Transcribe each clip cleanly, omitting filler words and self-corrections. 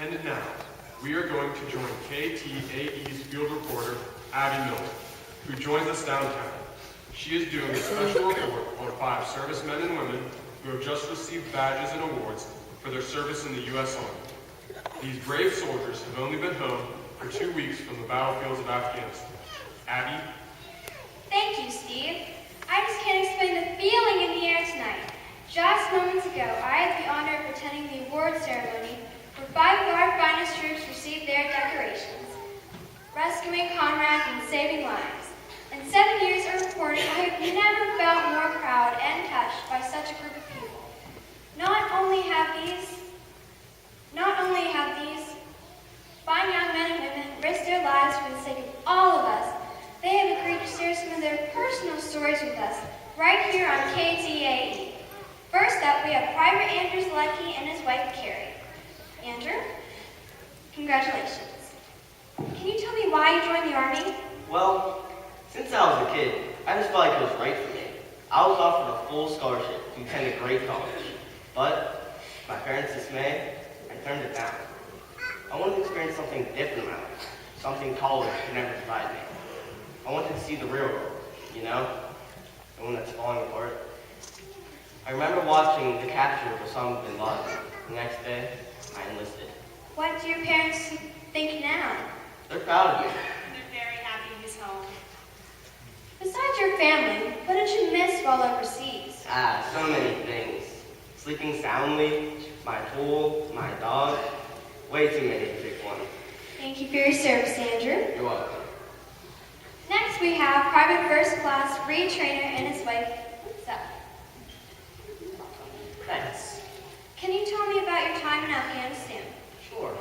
And now, we are going to join KTAE's field reporter, Abby Miller, who joins us downtown. She is doing a special report on 5 servicemen and women who have just received badges and awards for their service in the U.S. Army. These brave soldiers have only been home for 2 weeks from the battlefields of Afghanistan. Abby? Thank you, Steve. I just can't explain the feeling in the air tonight. Just moments ago, I had the honor of attending the award ceremony where 5 of our finest troops received their decorations, rescuing comrades and saving lives. In 7 years of reporting, I have never felt more proud and touched by such a group of people. Not only have these fine young men and women risked their lives for the sake of all of us, they have agreed to share some of their personal stories with us right here on KTAE. First up, we have Private Andrew Zlecki and his wife, Carrie. Andrew, congratulations. Can you tell me why you joined the Army? Well, since I was a kid, I just felt like it was right for me. I was offered a full scholarship to attend a great college, but to my parents' dismay, I turned it down. I wanted to experience something different in my life, something college could never provide me. I wanted to see the real world, you know, the one that's falling apart. I remember watching the capture of Osama bin Laden. The next day, I enlisted. What do your parents think now? They're proud of you. They're very happy he's home. Besides your family, what did you miss while overseas? So many things. Sleeping soundly, my pool, my dog. Way too many to pick one. Thank you for your service, Andrew. You're welcome. Next, we have Private First Class Reed Trainer and his wife, Seth. Thanks. Can you tell me about your time in Afghanistan? Sure.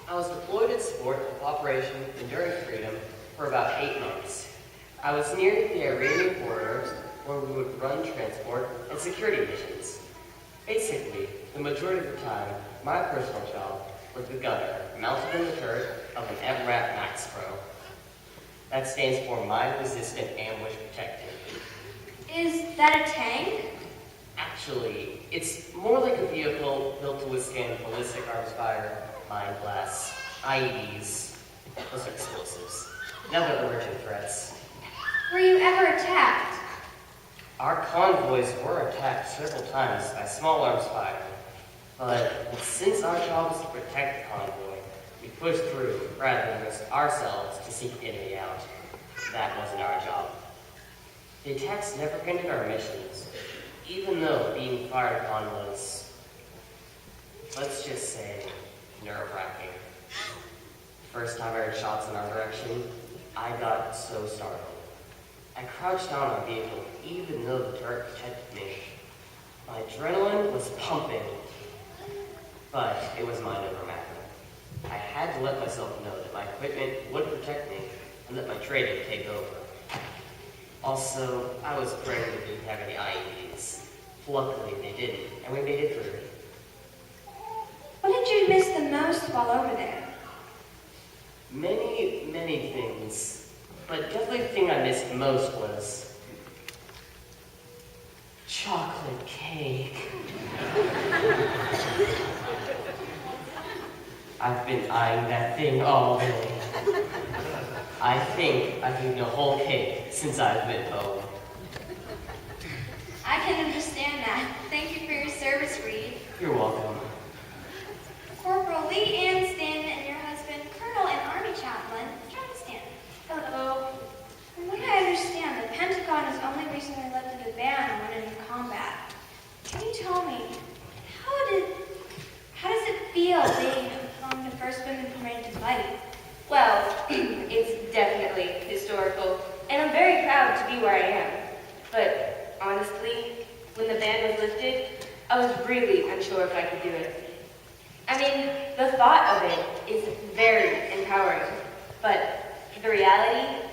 I was deployed in support of Operation Enduring Freedom for about 8 months. I was near the Iranian borders where we would run transport and security missions. Basically, the majority of the time, my personal job was the gunner mounted in the turret of an MRAP Max Pro. That stands for Mine Resistant Ambush Protected. Is that a tank? Actually, it's more like a vehicle built to withstand ballistic arms fire, mine blasts, IEDs, those are explosives, and other emerging threats. Were you ever attacked? Our convoys were attacked several times by small arms fire, but since our job was to protect the convoy, we pushed through rather than risk ourselves to seek the enemy out. That wasn't our job. The attacks never ended our missions, even though being fired upon was, let's just say, nerve-wracking. First time I heard shots in our direction, I got so startled. I crouched down on our vehicle, even though the turret protected me. My adrenaline was pumping, but it was mind over matter. I had to let myself know that my equipment would protect me and let my training take over. Also, I was afraid we didn't have any IEDs. Luckily, they didn't, and we made it through. What did you miss the most while over there? Many, many things. But definitely the thing I missed most was chocolate cake. I've been eyeing that thing all day. I think I've eaten a whole cake since I've been home. I can understand that. Thank you for your service, Reed. You're welcome. Corporal Lee Ann Stanton and your husband, Colonel and Army Chaplain, John Stanton. Hello. From what I understand, the Pentagon has only recently lifted a ban on women in combat. Can you tell me, how does it feel being among the first women permitted to fight? Well, it's definitely historical, and I'm very proud to be where I am. But honestly, when the ban was lifted, I was really unsure if I could do it. I mean, the thought of it is very empowering, but the reality is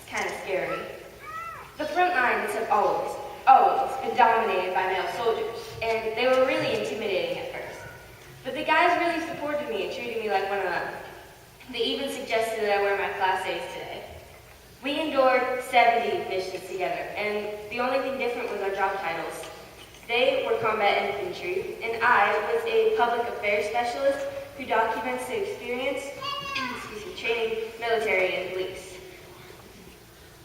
kind of scary. The front lines have always been dominated by male soldiers, and they were really intimidating at first. But the guys really supported me and treated me like one of them. They even suggested that I wear my Class A's today. We endured 70 missions together, and the only thing different was our job titles. They were combat infantry, and I was a public affairs specialist who documents the experience, training, military, and police.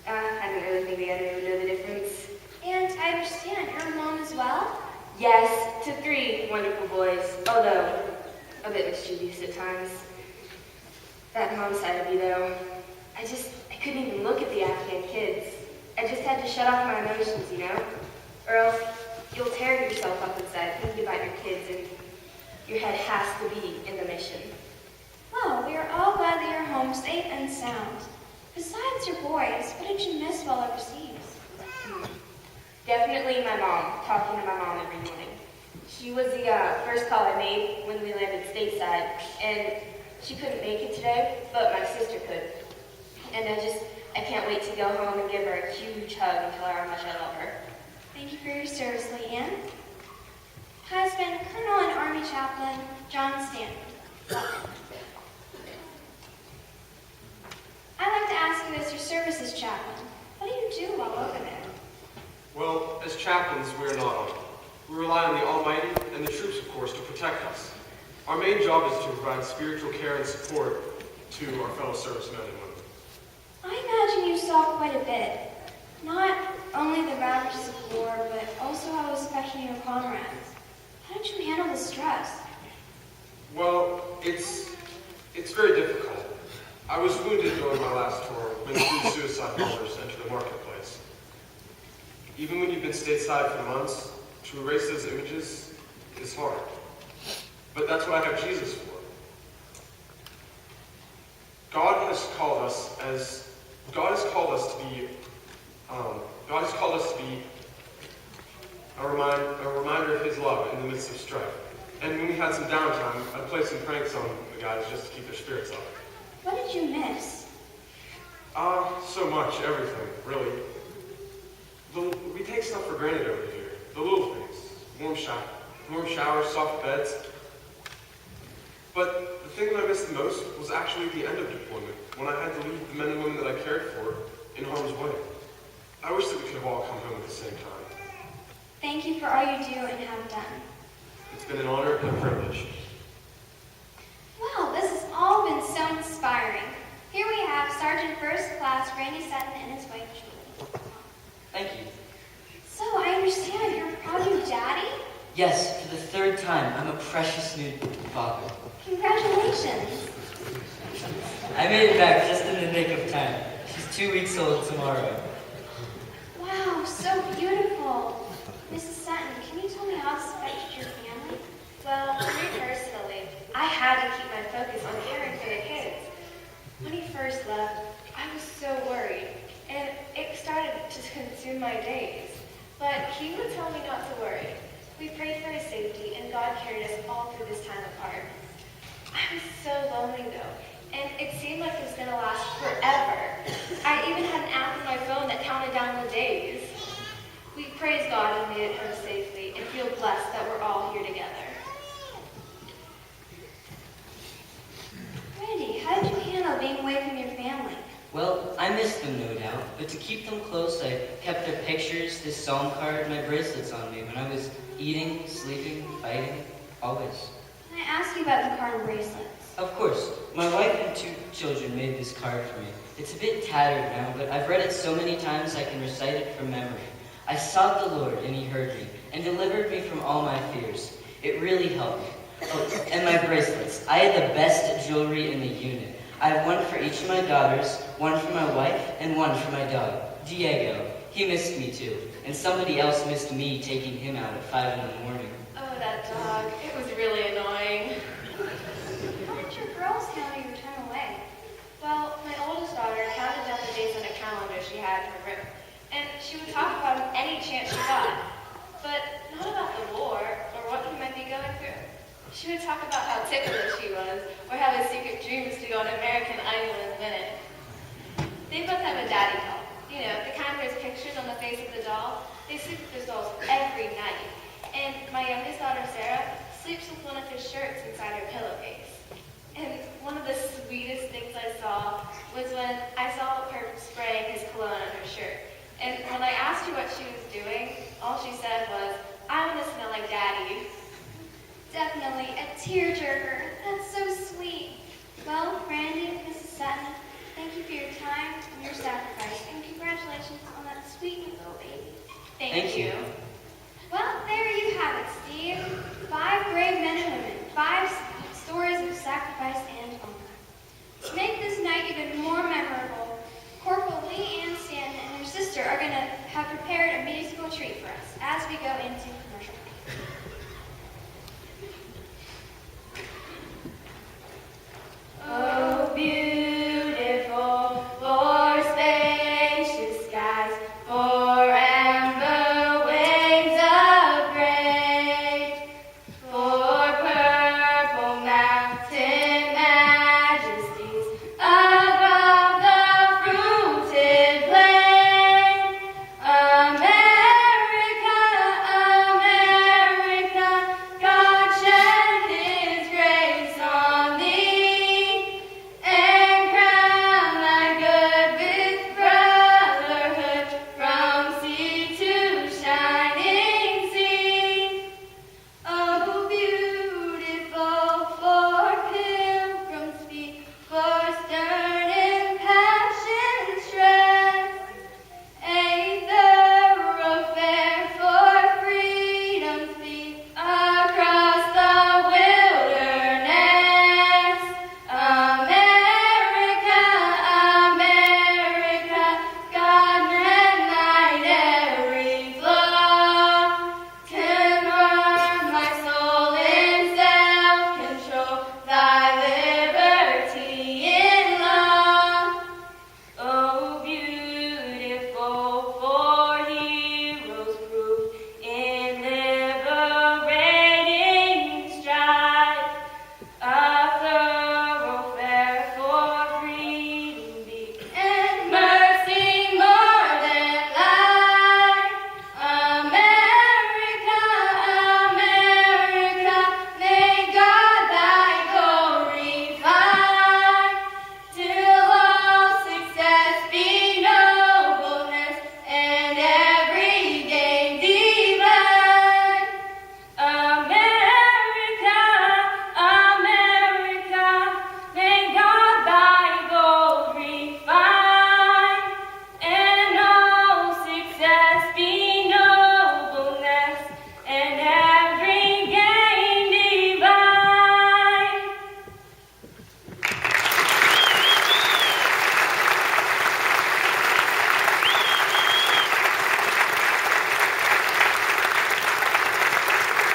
I didn't really think the other would know the difference. And I understand you're a mom as well? Yes, to 3 wonderful boys, although a bit mischievous at times. That mom side of me, though, I couldn't even look at the Afghan kids. I just had to shut off my emotions, or else you'll tear yourself up inside thinking about your kids and your head has to be in the mission. Well, we are all glad that you're home safe and sound. Besides your boys, what did you miss while overseas? Definitely my mom, talking to my mom every morning. She was the first call I made when we landed stateside, and she couldn't make it today, but my sister could. And I can't wait to go home and give her a huge hug and tell her how much I love her. Thank you for your service, Leanne. Husband, Colonel and Army Chaplain, John Stanton. Welcome. I'd like to ask you as your services chaplain, what do you do while over there? Well, as chaplains, we are not armed. We rely on the Almighty and the troops, of course, to protect us. Our main job is to provide spiritual care and support to our fellow servicemen and women. I imagine you saw quite a bit. Not only the ravages of war, but also how it was affecting your comrades. How did you handle the stress? Well, it's very difficult. I was wounded during my last tour when 2 suicide bombers entered the marketplace. Even when you've been stateside for months, to erase those images is hard. But that's what I have Jesus for. God has called us to be a reminder of His love in the midst of strife. And when we had some downtime, I played some pranks on the guys just to keep their spirits up. What did you miss? So much, everything, really. We take stuff for granted over here. The little things. Warm showers, soft beds. But the thing that I missed the most was actually the end of deployment, when I had to leave the men and women that I cared for in harm's way. I wish that we could have all come home at the same time. Thank you for all you do and have done. It's been an honor and a privilege. Well, this has all been so inspiring. Here we have Sergeant First Class Randy Sutton and his wife, Julie. Thank you. So, I understand you're proud of your daddy? Yes, for the 3rd time, I'm a precious new father. Congratulations. I made it back just in the nick of time. She's 2 weeks old tomorrow. Wow, so beautiful. Mrs. Sutton, can you tell me how this affected your family? Well, for me personally, I had to keep my focus on caring for the kids. When he first left, I was so worried, and it started to consume my days. But he would tell me not to worry. We prayed for his safety, and God carried us all through this time apart. I was so lonely, though, and it seemed like it was going to last forever. I even had an app on my phone that counted down the days. We praise God he made it home safely and feel blessed that we're all here together. Randy, how did you handle being away from your family? Well, I missed them, no doubt, but to keep them close, I kept their pictures, this psalm card, my bracelets on me when I was eating, sleeping, fighting, always. Can I ask you about the card and bracelets? Of course, my wife and 2 children made this card for me. It's a bit tattered now, but I've read it so many times I can recite it from memory. I sought the Lord, and He heard me, and delivered me from all my fears. It really helped me. Oh, and my bracelets. I had the best jewelry in the unit. I have one for each of my daughters, one for my wife, and one for my dog, Diego. He missed me too, and somebody else missed me taking him out at 5 in the morning. Oh, that dog. It was really annoying. How did your girls handle your time away? Well, my oldest daughter counted down the days on a calendar she had in her room, and she would talk about him any chance she got, but not about the war or what he might be going through. She would talk about how ticklish he was, or how his secret dream was to go on American Idol and win it. They both have a daddy doll. You know, the kind where his picture's on the face of the doll. They sleep with those dolls every night. And my youngest daughter, Sarah, sleeps with one of his shirts inside her pillowcase. And one of the sweetest things I saw was when I saw her spraying his cologne on her shirt. And when I asked her what she was doing, all she said was, "I want to smell like Daddy." Definitely a tearjerker.